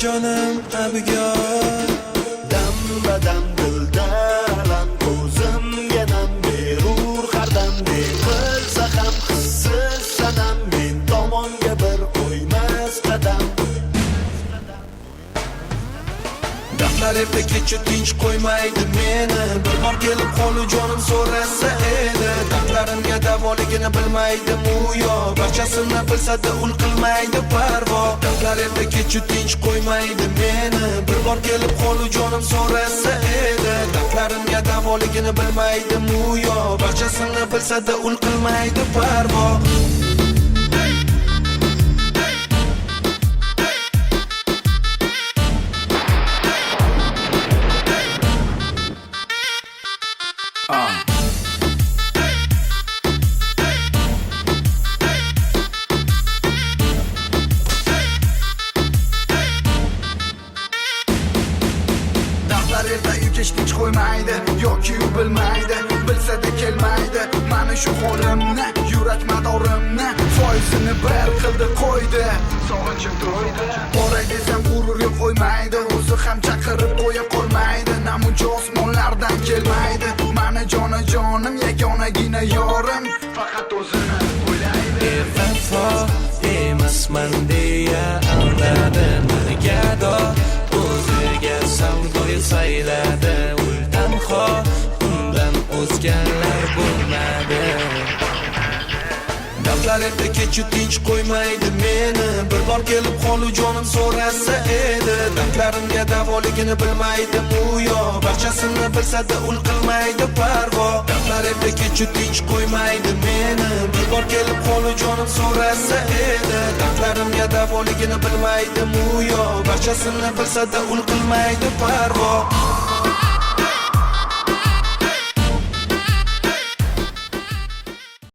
canım abgor Dam badam dilda alam ko'zimga nam berur har dam qilsa ham hissiz sanam men tomonga bir qo'ymas qadam Dardlar erta kecha tinch qo'ymaydi meni Bir bor kelib qolu jonim so'rasa edi Dardlarimga davoligini bilmaydi muyo Barchasini bilsa-da ul qilmaydi parvo Dardlar erta kecha tinch qo'ymaydi meni Bir bor kelib qolu jonim so'rasa edi Dardlarimga davoligini bilmaydi muyo Barchasini bilsa-da ul qilmaydi parvo Dardlar erta uyga hech qo'ymaydi yoki u bilmaydi bilsa-da kelmaydi mani shu holimni yurak madorimni foizini bir qildi qo'ydi sog'inchim to'ydi boray desam g'urur yo'q qo'ymaydi o'zi ham chaqirib qo'ya qolmaydi namuncha osmonlardan kelmaydi mani jonim yagonagina yorim faqat o'zini o'ylaydi Vafo emasman deya aldadi meni gado O'ziga savdoy sayladi Ultanxo undan o'zgalar bo'lmadi Dardlar erta kecha tinch qo'ymaydi meni Bir bor kelib qolu jonim so'rasa edi Dardlarimga davoligini bilmaydi muyo Barchasini bilsa-da ul qilmaydi parvo Dardlar erta kecha tinch qo'ymaydi meni Bir bor kelib qolu jonim so'rasa edi Dardlarimga davoligini bilmaydi muyo Barchasini bilsa-da ul qilmaydi parvo